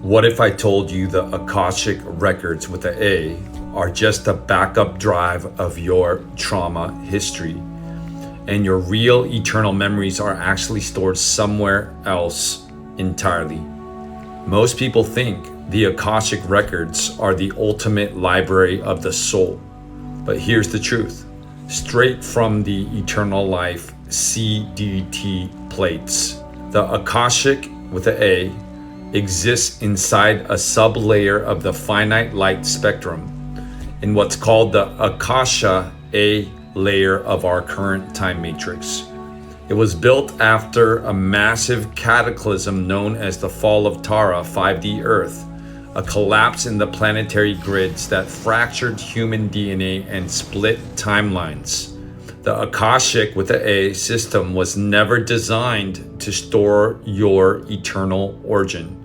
What if I told you the Akashic records with the A are just a backup drive of your trauma history, and your real eternal memories are actually stored somewhere else entirely? Most people think the Akashic records are the ultimate library of the soul, but here's the truth. Straight from the Eternal Life CDT plates, the Akashic with the A exists inside a sublayer of the finite light spectrum in what's called the Akasha A layer of our current time matrix. It was built after a massive cataclysm known as the Fall of Tara 5D Earth, a collapse in the planetary grids that fractured human DNA and split timelines. The Akashic with the A system was never designed to store your eternal origin.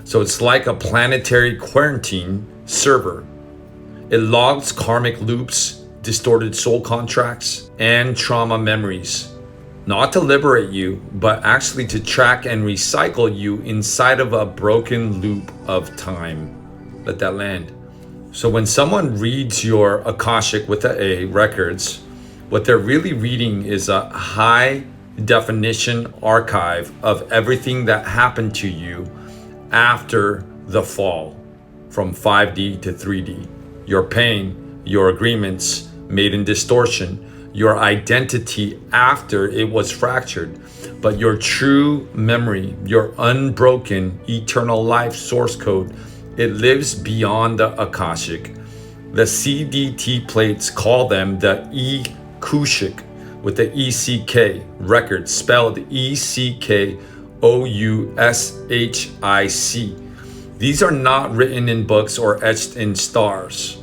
So it's like a planetary quarantine server. It logs karmic loops, distorted soul contracts, and trauma memories. Not to liberate you, but actually to track and recycle you inside of a broken loop of time. Let that land. So when someone reads your Akashic with the A records, what they're really reading is a high definition archive of everything that happened to you after the fall from 5D to 3D. Your pain, your agreements made in distortion, your identity after it was fractured, but your true memory, your unbroken eternal life source code, it lives beyond the Akashic. The CDT plates call them the Kushik with the ECK records, spelled ECKOUSHIC. These are not written in books or etched in stars.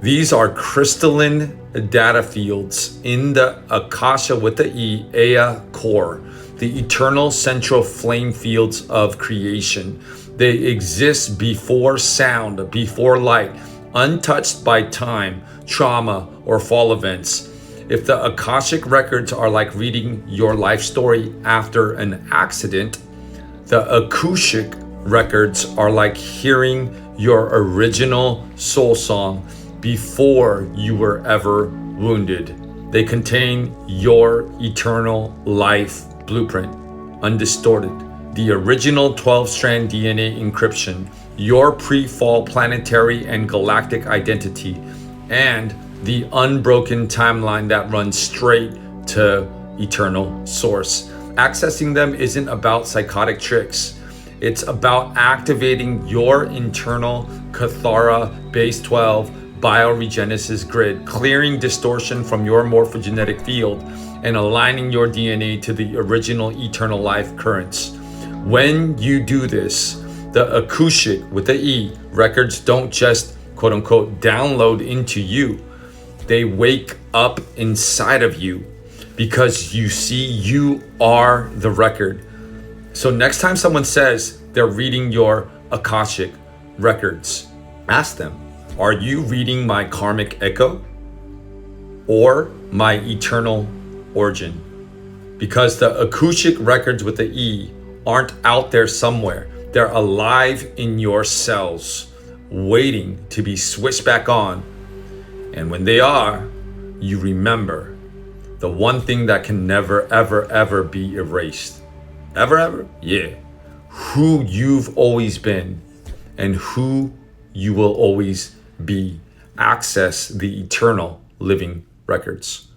These are crystalline data fields in the Akasha with the E, Ea core, the eternal central flame fields of creation. They exist before sound, before light, untouched by time, trauma, or fall events. If the Akashic records are like reading your life story after an accident, the Akashic records are like hearing your original soul song before you were ever wounded. They contain your eternal life blueprint, undistorted, the original 12-strand DNA encryption, your pre-fall planetary and galactic identity, and the unbroken timeline that runs straight to eternal source. Accessing them isn't about psychotic tricks. It's about activating your internal Cathara base 12 bioregenesis grid, clearing distortion from your morphogenetic field and aligning your DNA to the original eternal life currents. When you do this, the Akashic with the E records don't just quote unquote download into you. They wake up inside of you because you see you are the record. So next time someone says they're reading your Akashic records, ask them, are you reading my karmic echo or my eternal origin? Because the Akashic records with the E aren't out there somewhere. They're alive in your cells, waiting to be switched back on. And when they are, you remember the one thing that can never, ever, ever be erased. Ever, ever? Yeah. Who you've always been and who you will always be. Access the eternal living records.